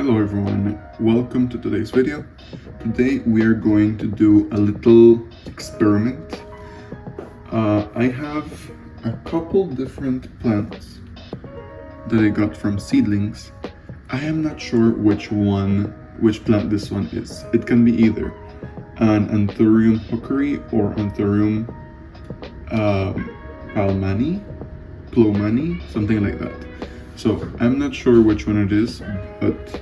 Hello everyone, welcome to today's video. Today we are going to do a little experiment. I have a couple different plants that I got from seedlings. I am not sure which plant this one is. It can be either an Anthurium hookery or Anthurium plomani, something like that. So I'm not sure which one it is, but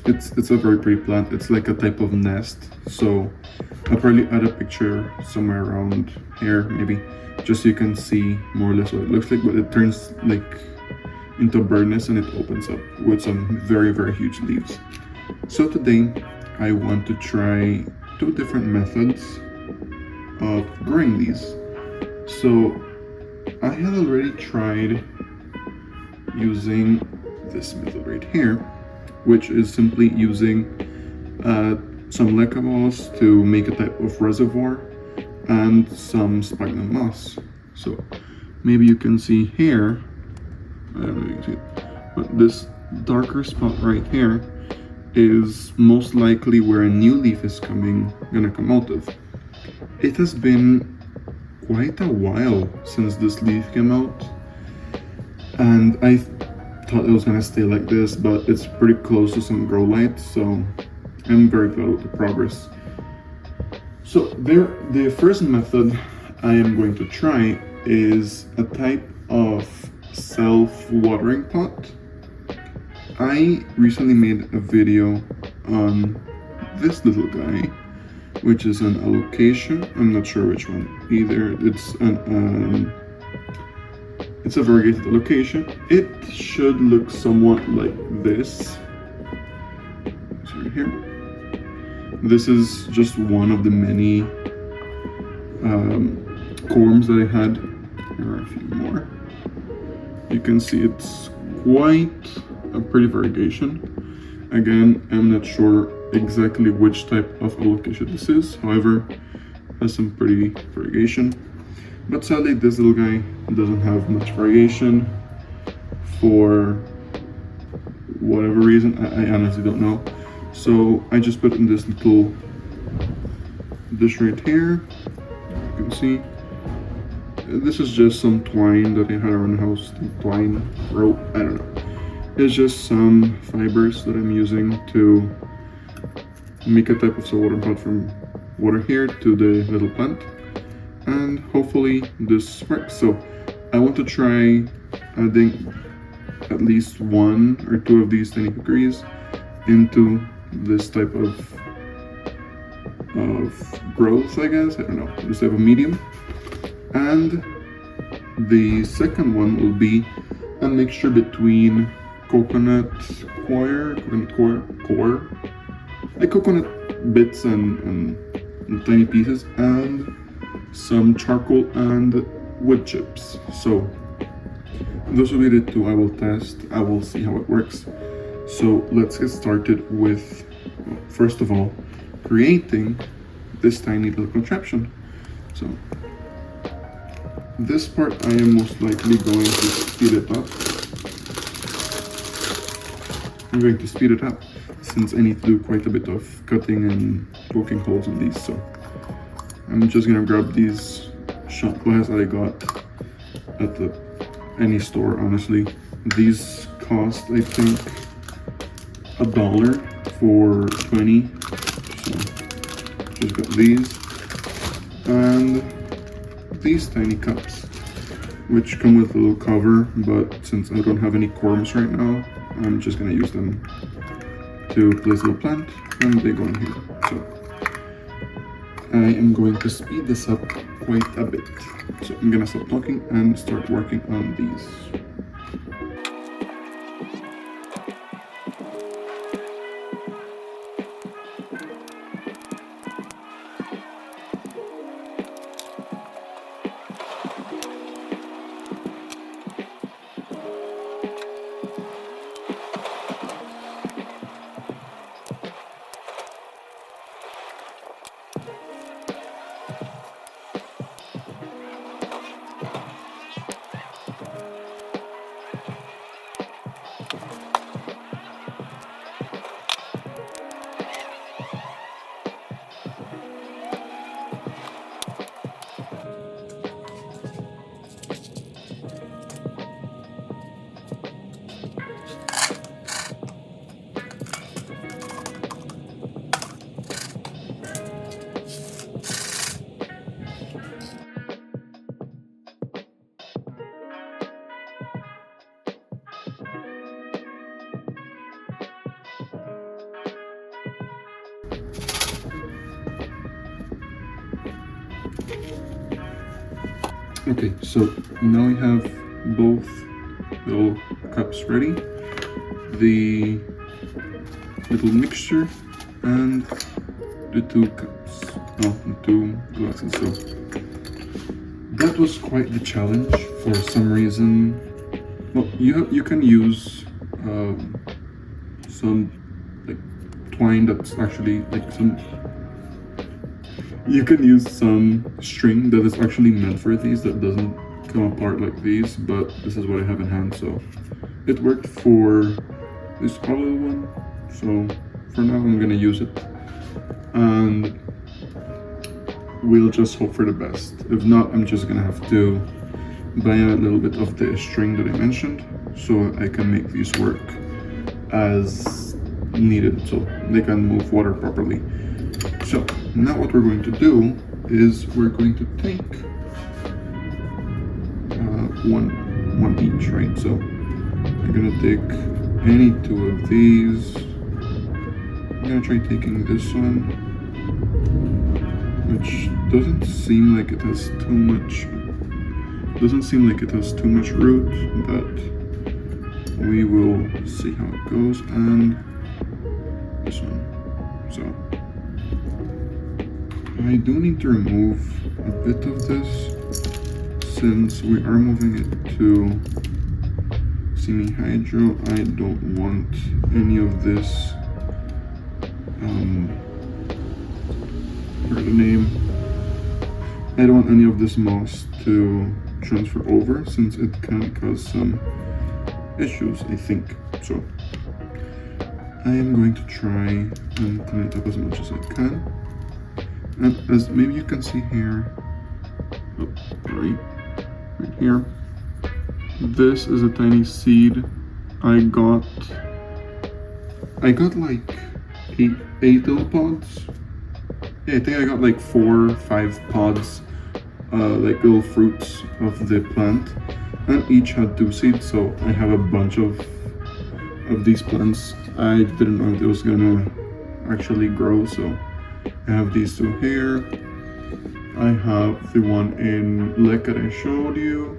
it's a very pretty plant. It's like a type of nest. So I'll probably add a picture somewhere around here, maybe, just so you can see more or less what it looks like. But it turns like into a bird nest and it opens up with some very huge leaves. So today I want to try two different methods of growing these. So I had already tried using this method right here, which is simply using some leca moss to make a type of reservoir and some sphagnum moss. So maybe you can see here, I don't know if you can see it, but this darker spot right here is most likely where a new leaf is gonna come out of. It has been quite a while since this leaf came out, and I thought it was gonna stay like this, but it's pretty close to some grow lights, so I'm very glad with the progress. So the first method I am going to try is a type of self-watering pot. I recently made a video on this little guy, which is an allocation. I'm not sure which one either. It's a variegated allocation. It should look somewhat like this. It's right here. This is just one of the many corms that I had. There are a few more. You can see it's quite a pretty variegation. Again, I'm not sure exactly which type of allocation this is. However, it has some pretty variegation. But sadly, this little guy doesn't have much variation for whatever reason. I honestly don't know. So I just put in this little dish right here. You can see. This is just some twine that I had around the house. Twine, rope, I don't know. It's just some fibers that I'm using to make a type of saltwater pot from water here to the little plant. And hopefully this works. So I want to try adding at least one or two of these tiny cookeries into this type of growth, I guess. I don't know, this type of medium. And the second one will be a mixture between coconut bits and tiny pieces, and some charcoal and wood chips. So those will be the two I will test. I will see how it works. So let's get started with, first of all, creating this tiny little contraption. So this part I am most likely going to speed it up. I'm going to speed it up since I need to do quite a bit of cutting and poking holes in these. So I'm just gonna grab these shot glass that I got at any store, honestly. These cost, I think, $1 for 20. So just got these. And these tiny cups, which come with a little cover, but since I don't have any corms right now, I'm just gonna use them to place a little plant, and they go in here. So I am going to speed this up quite a bit. So I'm gonna stop talking and start working on these. Okay, so now we have both little cups ready, the little mixture, and the 2 cups, the 2 glasses. So that was quite the challenge. For some reason, well, you can use some like twine that's actually like some. You can use some string that is actually meant for these that doesn't come apart like these, but this is what I have in hand, so it worked for this hollow one. So for now I'm gonna use it, and we'll just hope for the best. If not, I'm just gonna have to buy a little bit of the string that I mentioned so I can make these work as needed so they can move water properly. So now what we're going to do is we're going to take one each, right? So I'm gonna take any 2 of these. I'm gonna try taking this one, which doesn't seem like it has too much root, but we will see how it goes. And this one. So I do need to remove a bit of this since we are moving it to semi-hydro. I don't want any of this for the name. I don't want any of this moss to transfer over since it can cause some issues, I think. So I am going to try and clean it up as much as I can. And as maybe you can see here, right here, this is a tiny seed. I got like eight little pods. Yeah, I think I got like 4 or 5 pods, like little fruits of the plant, and each had 2 seeds. So I have a bunch of these plants. I didn't know if it was gonna actually grow, so I have these 2 here. I have the one in Lek that I showed you,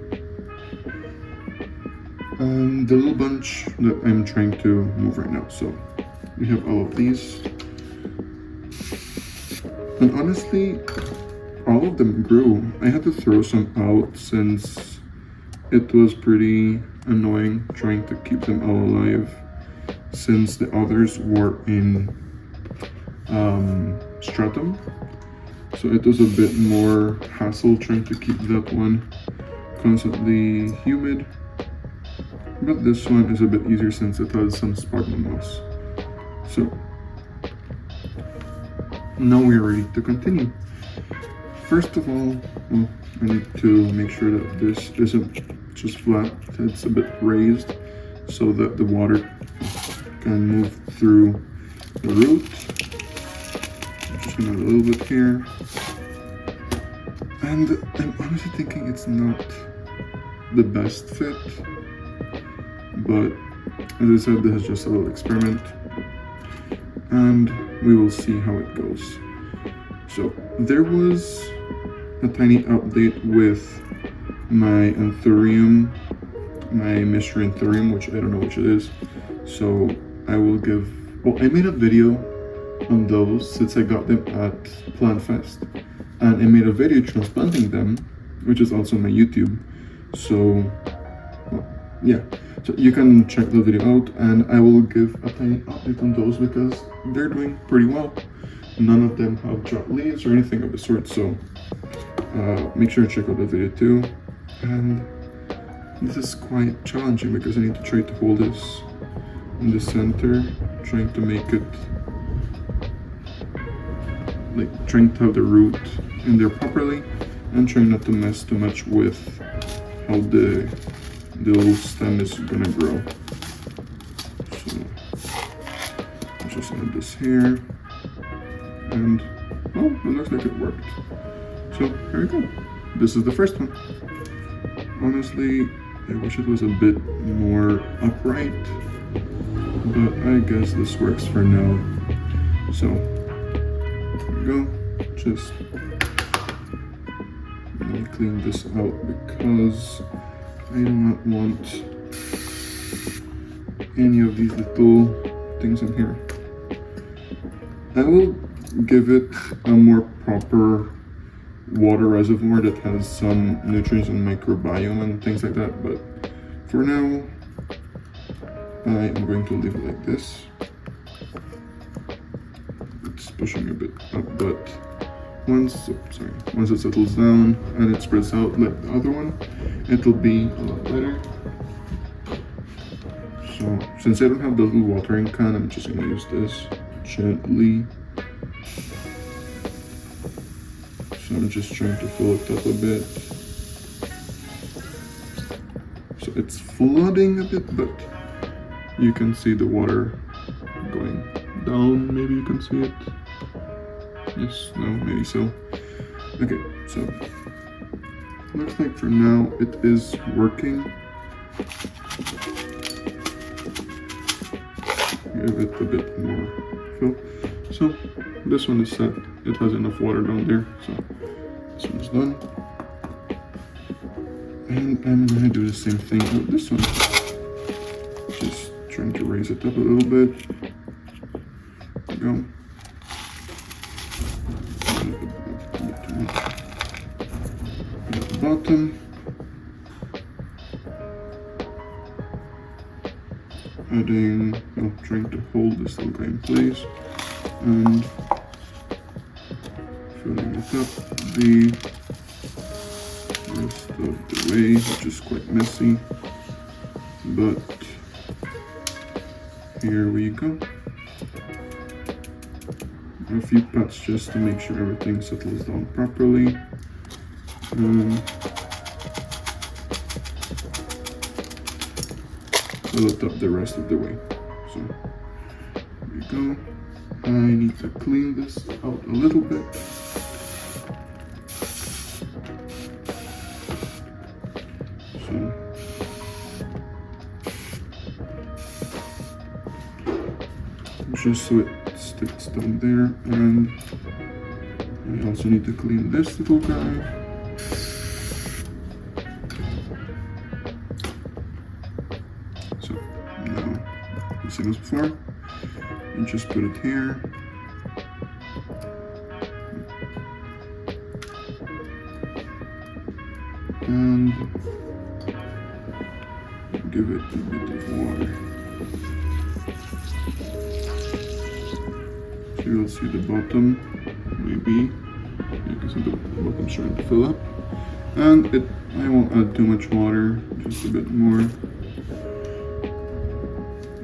and the little bunch that I'm trying to move right now. So we have all of these, and honestly, all of them grew. I had to throw some out since it was pretty annoying trying to keep them all alive, since the others were in stratum. So it was a bit more hassle trying to keep that one constantly humid. But this one is a bit easier since it has some sparkle moss. So now we're ready to continue. First of all, I need to make sure that this isn't just flat, it's a bit raised so that the water can move through the root. Just gonna add a little bit here. And I'm honestly thinking it's not the best fit, but as I said, this is just a little experiment, and we will see how it goes. So there was a tiny update with my Anthurium, my mystery Anthurium, which I don't know which it is. So I will give, well, I made a video on those since I got them at PlantFest, and I made a video transplanting them, which is also on my YouTube. So well, yeah, so you can check the video out, and I will give a tiny update on those because they're doing pretty well. None of them have dropped leaves or anything of the sort, so make sure to check out the video too. And this is quite challenging because I need to try to hold this in the center, trying to make it, like trying to have the root in there properly, and trying not to mess too much with how the little stem is gonna grow. So I'll just add this here, and well, it looks like it worked. So here we go. This is the first one. Honestly, I wish it was a bit more upright, but I guess this works for now. So here we go. Just me clean this out because I do not want any of these little things in here. I will give it a more proper water reservoir that has some nutrients and microbiome and things like that, but for now I am going to leave it like this. It's pushing a bit up, but once it settles down and it spreads out like the other one, it'll be a lot better. So since I don't have the little watering can, I'm just gonna use this gently. So I'm just trying to fill it up a bit. So it's flooding a bit, but you can see the water going down. Maybe you can see it. Yes, no, maybe so. Okay, so looks like for now it is working. Give it a bit more fill. So this one is set. It has enough water down there. So this one's done. And I'm gonna do the same thing with this one. Just trying to raise it up a little bit. There we go. At the bottom. Adding, trying to hold this little guy in place and filling it up the rest of the way, which is quite messy, but here we go. A few pats just to make sure everything settles down properly. Fill it up the rest of the way. So there we go. I need to clean this out a little bit. So just so it sticks down there, and I also need to clean this little guy. Same as before, and just put it here. And give it a bit of water. So you'll see the bottom, maybe. You can see the bottom's starting to fill up. And I won't add too much water, just a bit more.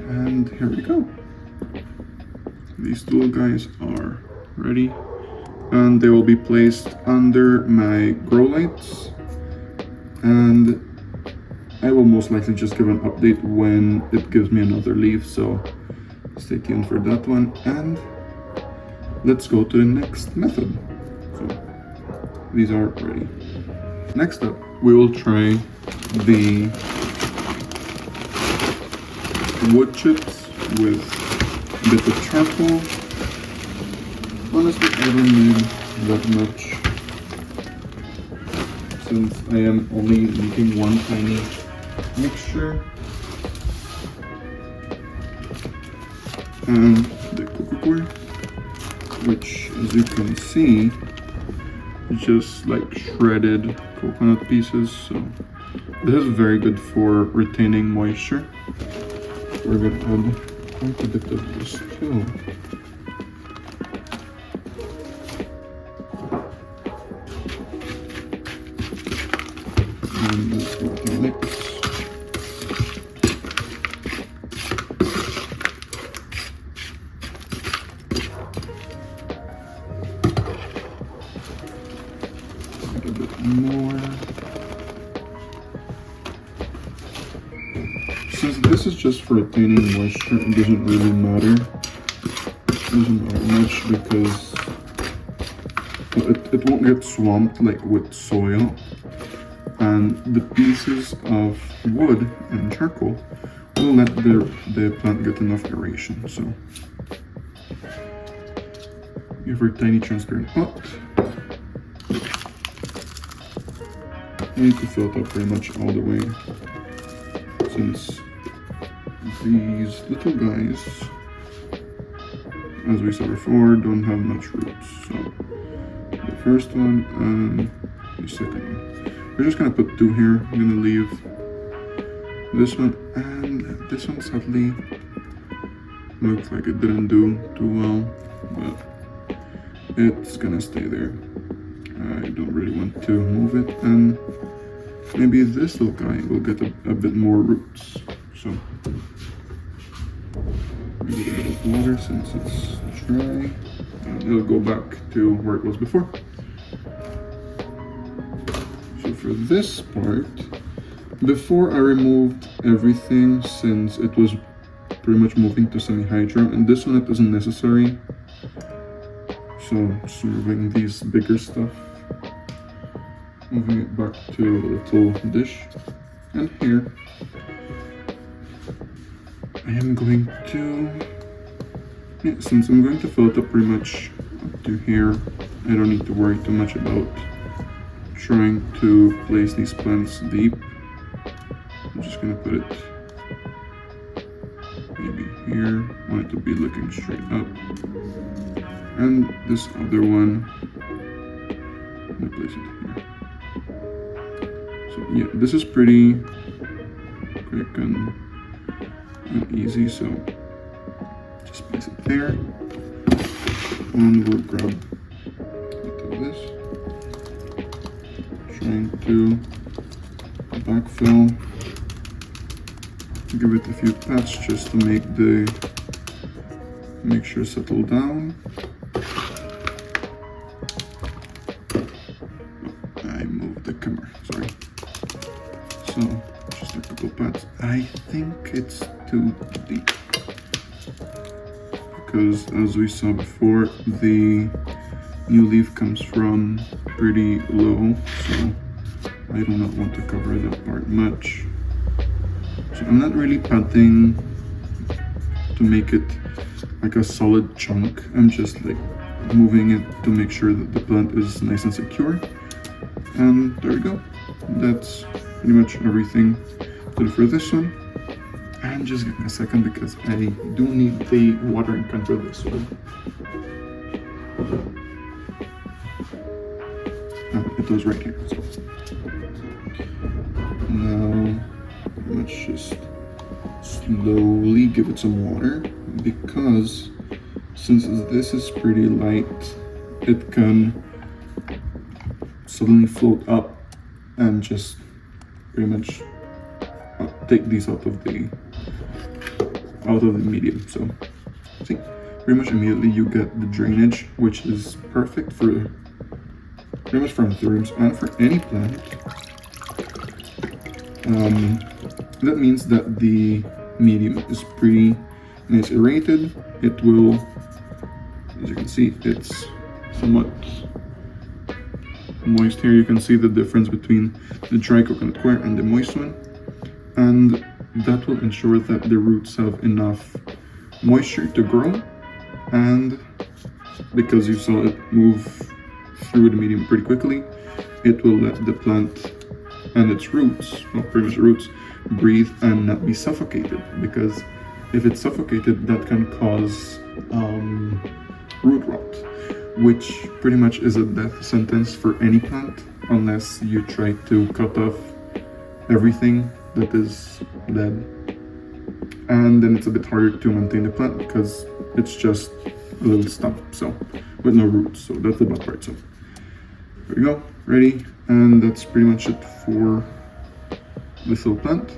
And here we go. These little guys are ready, and they will be placed under my grow lights, and I will most likely just give an update when it gives me another leaf, so stay tuned for that one. And let's go to the next method. So these are ready. Next up, we will try the wood chips with a bit of charcoal. Honestly, I don't need that much since I am only making one tiny mixture. And the cocoa, which as you can see is just like shredded coconut pieces. So this is very good for retaining moisture. We're going to add quite a bit of this too. And let's go to mix. Add a bit more. Since this is just for retaining moisture, it doesn't really matter. It doesn't matter much because it won't get swamped like with soil. And the pieces of wood and charcoal will let the plant get enough aeration. So you have a tiny transparent pot. You need to fill it up pretty much all the way, since these little guys, as we said before, don't have much roots. So the first one and the second one. We're just gonna put 2 here. I'm gonna leave this one, and this one sadly looks like it didn't do too well, but it's gonna stay there. I don't really want to move it, and maybe this little guy will get a bit more roots. So maybe a bit of water since it's dry, and it'll go back to where it was before. So for this part, before I removed everything since it was pretty much moving to semi-hydro, and this one it isn't necessary. So just removing these bigger stuff, moving it back to a little dish, and here I am going to, since I'm going to fill it up pretty much up to here, I don't need to worry too much about trying to place these plants deep. I'm just gonna put it maybe here. I want it to be looking straight up. And this other one, I'm gonna place it here. So yeah, this is pretty quick and easy, so just place it there. And we'll grab a bit of this. Trying to backfill. Give it a few pats just to make the mixture settle down. I moved the camera, sorry. So just a couple pats. I think it's too deep because, as we saw before, the new leaf comes from pretty low, so I do not want to cover that part much. So I'm not really patting to make it like a solid chunk. I'm just like moving it to make sure that the plant is nice and secure. And there we go. That's pretty much everything to do for this one. And just give me a second because I do need the watering can for this one. It was right here. So now pretty much just slowly give it some water, because since this is pretty light, it can suddenly float up and just pretty much take these out of the medium. So see, pretty much immediately you get the drainage, which is perfect for pretty much for Anthuriums and for any plant. That means that the medium is pretty nice aerated. It will, as you can see, it's somewhat moist here. You can see the difference between the dry coconut coir and the moist one, and that will ensure that the roots have enough moisture to grow. And because you saw it move through the medium pretty quickly, it will let the plant and its roots, well, pretty much roots, breathe and not be suffocated, because if it's suffocated, that can cause root rot, which pretty much is a death sentence for any plant unless you try to cut off everything that is dead. And then it's a bit harder to maintain the plant because it's just a little stump, so with no roots. So that's the bad part. So there we go, ready. And that's pretty much it for this little plant.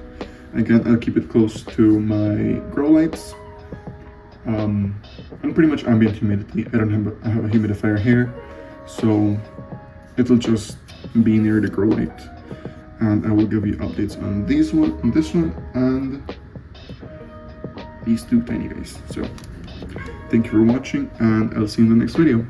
Again, I'll keep it close to my grow lights. And pretty much ambient humidity. I have a humidifier here, so it'll just be near the grow light. And I will give you updates on this one, and these two tiny guys. So thank you for watching, and I'll see you in the next video.